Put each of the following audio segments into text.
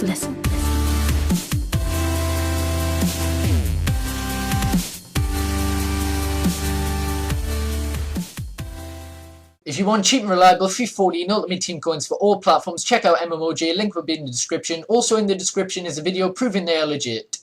listen. If you want cheap and reliable FIFA 14 Ultimate Team coins for all platforms, check out MMOJ, link will be in the description. Also in the description is a video proving they are legit.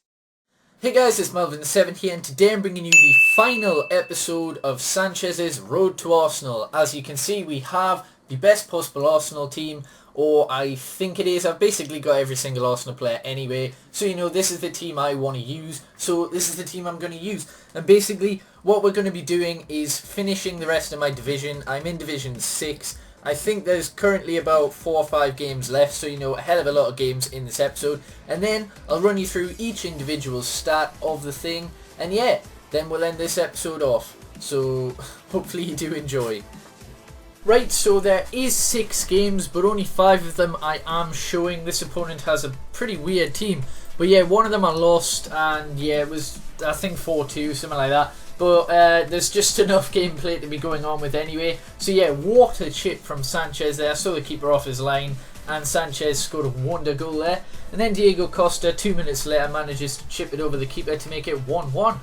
Hey guys, it's Melvin7 here, and today I'm bringing you the final episode of Sanchez's Road to Arsenal. As you can see, we have the best possible Arsenal team, or I think it is. I've basically got every single Arsenal player anyway, so you know this is the team I want to use, so this is the team I'm going to use. And basically what we're going to be doing is finishing the rest of my division. I'm in Division 6. I think there's currently about 4 or 5 games left, so you know, a hell of a lot of games in this episode. And then I'll run you through each individual stat of the thing, and yeah, then we'll end this episode off. So hopefully you do enjoy. Right, so there is 6 games, but only 5 of them I am showing. This opponent has a pretty weird team, but yeah, one of them I lost, and yeah, it was, I think 4-2, something like that. But there's just enough gameplay to be going on with anyway. So yeah, what a chip from Sanchez there. Saw the keeper off his line, and Sanchez scored a wonder goal there. And then Diego Costa, 2 minutes later, manages to chip it over the keeper to make it 1-1.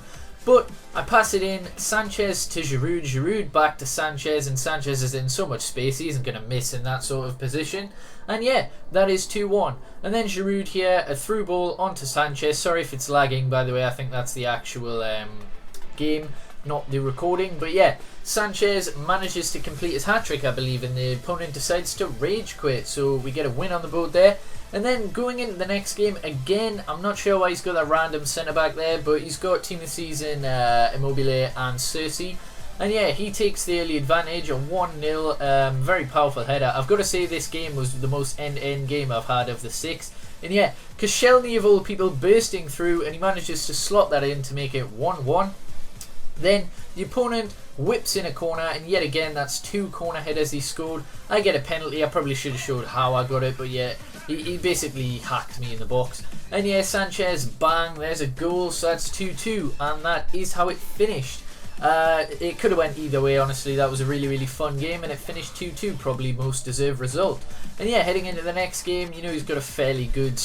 But I pass it in, Sanchez to Giroud, Giroud back to Sanchez, and Sanchez is in so much space, he isn't going to miss in that sort of position. And yeah, that is 2-1. And then Giroud here, a through ball onto Sanchez. Sorry if it's lagging, by the way, I think that's the actual game, not the recording. But yeah, Sanchez manages to complete his hat-trick, I believe, and the opponent decides to rage quit. So we get a win on the board there. And then going into the next game, again, I'm not sure why he's got that random centre-back there, but he's got Team of the Season, Immobile and Cersei. And yeah, he takes the early advantage, a 1-0, very powerful header. I've got to say this game was the most end-to-end game I've had of the 6. And yeah, Koscielny of all people bursting through, and he manages to slot that in to make it 1-1. Then the opponent whips in a corner, and yet again that's 2 corner headers he scored. I get a penalty. I probably should have showed how I got it, but yeah, he basically hacked me in the box. And yeah, Sanchez, bang, there's a goal, so that's 2-2, and that is how it finished. It could have went either way, honestly. That was a really fun game, and it finished 2-2, probably most deserved result. And yeah, heading into the next game, you know, he's got a fairly good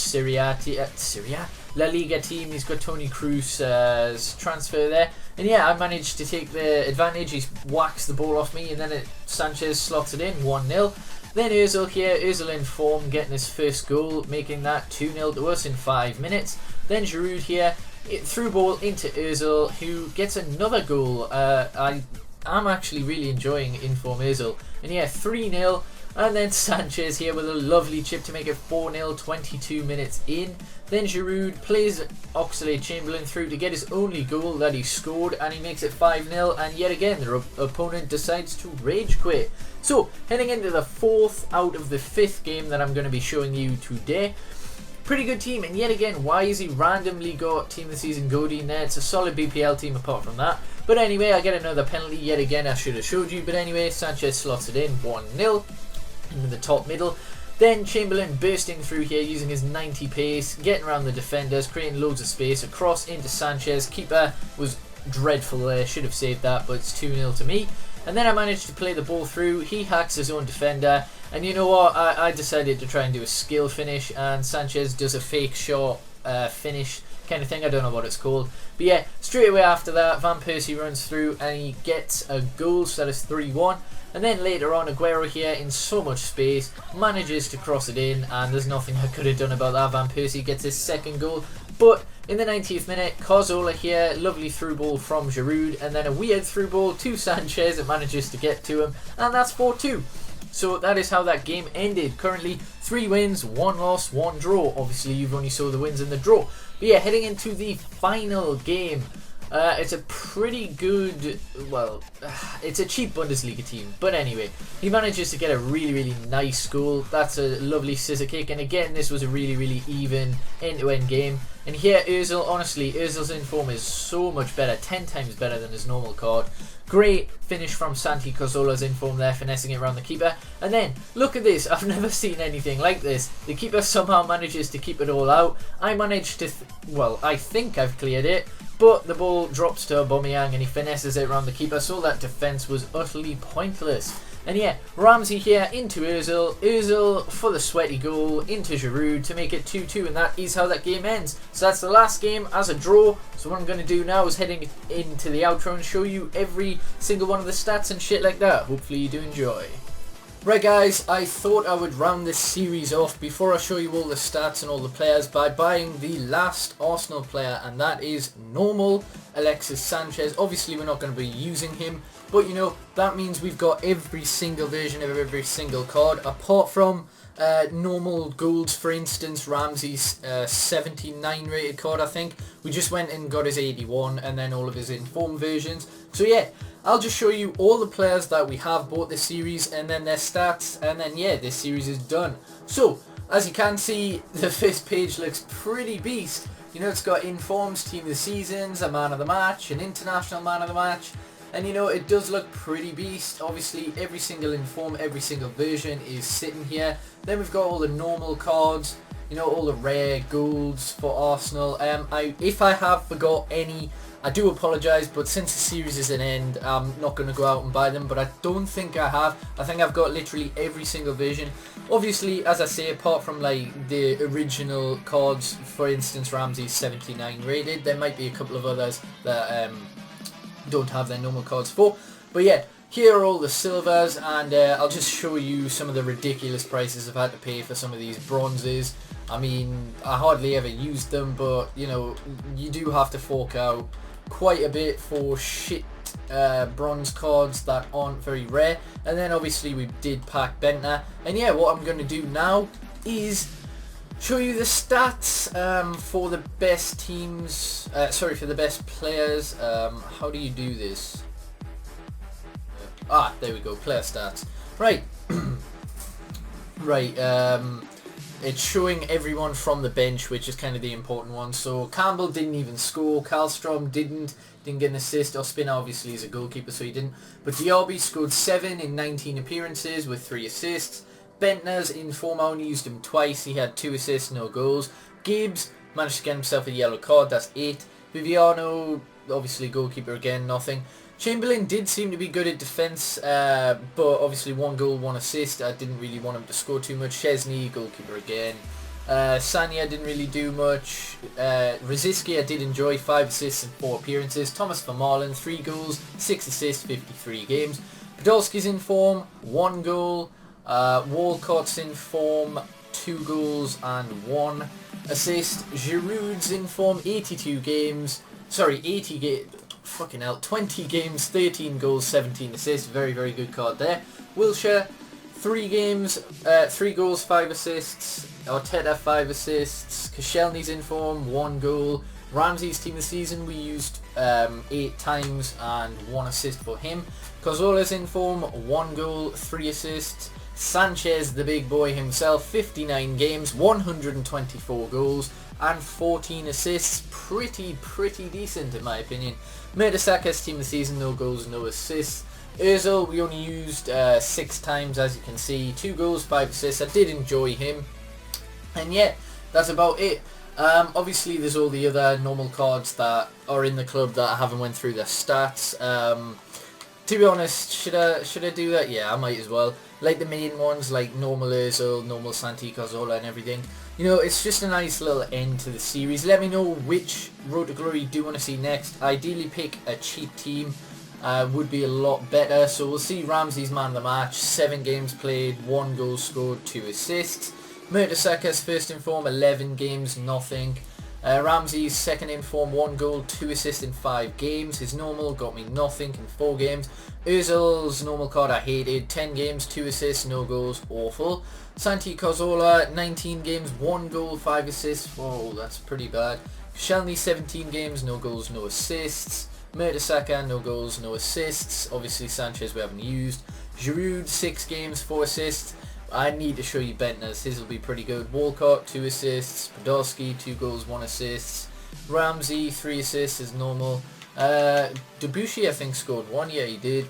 La Liga team. He's got Toni Kroos's transfer there. And yeah, I managed to take the advantage. He whacks the ball off me, and then Sanchez slots it in, 1-0. Then Ozil here, Ozil in form, getting his first goal, making that 2-0 to us in 5 minutes. Then Giroud here, through ball into Ozil, who gets another goal. I'm actually really enjoying inform Ozil. And yeah, 3-0. And then Sanchez here with a lovely chip to make it 4-0, 22 minutes in. Then Giroud plays Oxlade-Chamberlain through to get his only goal that he scored, and he makes it 5-0, and yet again the opponent decides to rage quit. So, heading into the 4th out of the 5th game that I'm going to be showing you today. Pretty good team, and yet again, why has he randomly got Team of the Season Godin there? It's a solid BPL team apart from that. But anyway, I get another penalty yet again. I should have showed you, but anyway, Sanchez slots it in, 1-0 into the top middle. Then Chamberlain bursting through here using his 90 pace, getting around the defenders, creating loads of space, across into Sanchez. Keeper was dreadful there, should have saved that, but it's 2-0 to me. And then I managed to play the ball through. He hacks his own defender, and you know what, I decided to try and do a skill finish, and Sanchez does a fake shot finish kind of thing. I don't know what it's called, but yeah, straight away after that Van Persie runs through and he gets a goal, so that is 3-1. And then later on, Aguero here in so much space manages to cross it in, and there's nothing I could have done about that. Van Persie gets his second goal. But in the 90th minute, Cazorla here, lovely through ball from Giroud, and then a weird through ball to Sanchez that manages to get to him, and that's 4-2. So that is how that game ended. Currently 3 wins, 1 loss, 1 draw. Obviously you've only saw the wins and the draw. But yeah, heading into the final game. It's a pretty good, well, it's a cheap Bundesliga team, but anyway, he manages to get a really nice goal. That's a lovely scissor kick, and again, this was a really even end-to-end game. And here, Ozil, honestly, Ozil's inform is so much better, 10 times better than his normal card. Great finish from Santi Cazorla's inform there, finessing it around the keeper. And then, look at this, I've never seen anything like this. The keeper somehow manages to keep it all out. I managed to, well, I think I've cleared it, but the ball drops to Aubameyang and he finesses it around the keeper, so that defence was utterly pointless. And yeah, Ramsey here into Ozil. Ozil for the sweaty goal into Giroud to make it 2-2, and that is how that game ends. So that's the last game as a draw. So what I'm going to do now is heading into the outro and show you every single one of the stats and shit like that. Hopefully you do enjoy. Right guys, I thought I would round this series off before I show you all the stats and all the players by buying the last Arsenal player, and that is normal Alexis Sanchez. Obviously we're not going to be using him, but you know, that means we've got every single version of every single card, apart from normal golds. For instance, Ramsey's 79 rated card, I think. We just went and got his 81 and then all of his informed versions. So yeah, I'll just show you all the players that we have bought this series and then their stats, and then yeah, this series is done. So, as you can see, the first page looks pretty beast. You know, it's got informs, team of the seasons, a man of the match, an international man of the match, and you know, it does look pretty beast. Obviously, every single inform, every single version is sitting here. Then we've got all the normal cards, you know, all the rare golds for Arsenal. If I have forgot any, I do apologise, but since the series is an end, I'm not going to go out and buy them, but I don't think I have. I think I've got literally every single version. Obviously, as I say, apart from like the original cards, for instance, Ramsey's 79 rated, there might be a couple of others that don't have their normal cards for. But yeah, here are all the silvers, and I'll just show you some of the ridiculous prices I've had to pay for some of these bronzes. I mean, I hardly ever used them, but you know, you do have to fork out quite a bit for shit bronze cards that aren't very rare. And then obviously we did pack Bentner, and yeah, what I'm going to do now is show you the stats for the best teams, for the best players. How do you do this? There we go, player stats. Right. Right, it's showing everyone from the bench, which is kind of the important one. So Campbell didn't even score, Karlstrom didn't get an assist. Ospina obviously is a goalkeeper, so he didn't. But Diaby scored 7 in 19 appearances with 3 assists. Bentner's in form, I only used him twice. He had 2 assists, no goals. Gibbs managed to get himself a yellow card, that's 8. Viviano, obviously goalkeeper again, nothing. Chamberlain did seem to be good at defence, but obviously 1 goal, 1 assist. I didn't really want him to score too much. Chesney, goalkeeper again. Sanya didn't really do much. Rosicky I did enjoy, 5 assists and 4 appearances. Thomas Vermaelen, 3 goals, 6 assists, 53 games. Podolski's in form, 1 goal. Walcott's in form, 2 goals and 1 assist. Giroud's in form, 82 games. Sorry, 80 games. Fucking hell, 20 games, 13 goals, 17 assists. Very, very good card there. Wilshere, 3 games, 3 goals, 5 assists. Arteta, 5 assists. Koscielny's in form, 1 goal. Ramsey's team of the season, we used 8 times and 1 assist for him. Cazorla's in form, 1 goal, 3 assists. Sanchez, the big boy himself, 59 games, 124 goals and 14 assists. Pretty decent in my opinion. Mertesack's team of the season, no goals, no assists. Ozil, we only used 6 times, as you can see, 2 goals, 5 assists. I did enjoy him. And yeah, that's about it. Obviously there's all the other normal cards that are in the club that I haven't went through their stats. To be honest, should I do that? Yeah, I might as well. Like the main ones, like normal Ozil, normal Santi Cazorla and everything. You know, it's just a nice little end to the series. Let me know which Road to Glory you do want to see next. Ideally pick a cheap team, would be a lot better. So we'll see Ramsey's man of the match, 7 games played, 1 goal scored, 2 assists. Mertesack's first in form, 11 games, nothing. Ramsey's second in form, 1 goal, 2 assists in 5 games. His normal got me nothing in 4 games. Ozil's normal card I hated, 10 games, 2 assists, no goals, awful. Santi Cazorla, 19 games, 1 goal, 5 assists. Oh, that's pretty bad. Koscielny, 17 games, no goals, no assists. Mertesacker, no goals, no assists. Obviously Sanchez we haven't used. Giroud, 6 games, 4 assists. I need to show you Bentner's, his will be pretty good. Walcott, 2 assists. Podolski, 2 goals, 1 assist. Ramsey, 3 assists as normal. Debussy I think scored 1, yeah he did.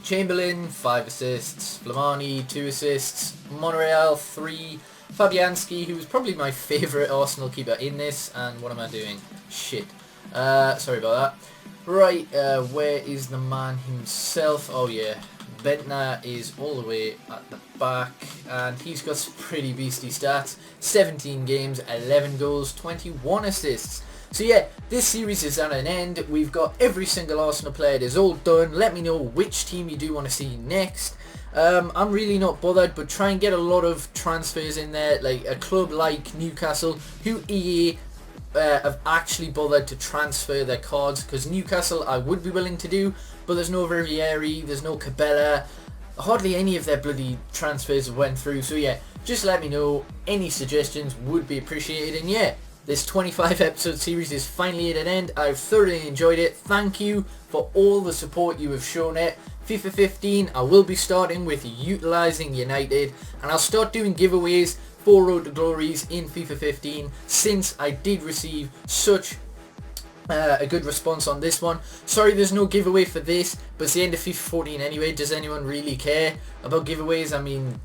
Chamberlain, 5 assists. Flamani, 2 assists. Monreal, 3. Fabianski, who was probably my favourite Arsenal keeper in this. And what am I doing? Shit. Sorry about that. Right, where is the man himself? Oh yeah, Bentner is all the way at the back, and he's got some pretty beastly stats. 17 games, 11 goals, 21 assists. So yeah, this series is at an end. We've got every single Arsenal player. It is all done. Let me know which team you do want to see next. I'm really not bothered, but try and get a lot of transfers in there, like a club like Newcastle, who EA have actually bothered to transfer their cards, because Newcastle I would be willing to do, but there's no Rivieri, there's no Cabela, hardly any of their bloody transfers went through. So yeah, just let me know, any suggestions would be appreciated. And yeah, this 25 episode series is finally at an end. I've thoroughly enjoyed it. Thank you for all the support you have shown it. FIFA 15, I will be starting with utilising United, and I'll start doing giveaways for Road to Glories in FIFA 15, since I did receive such a good response on this one. Sorry there's no giveaway for this, but it's the end of FIFA 14 anyway. Does anyone really care about giveaways? I mean,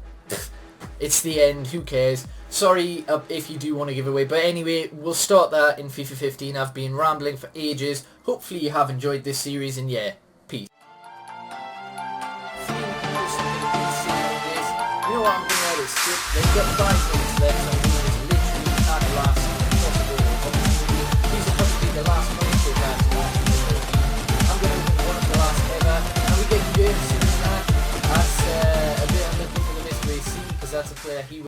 it's the end, who cares? Sorry if you do want a giveaway, but anyway, we'll start that in FIFA 15. I've been rambling for ages. Hopefully you have enjoyed this series, and yeah, peace. You know what, I'm going to let it skip. They've got 5 minutes left, so I'm doing this literally at the last possible opportunity. These are probably the last minutes of that. I'm going to open one of the last ever, and we get James in that. That's a bit unlucky for the Mystery C, because that's a player he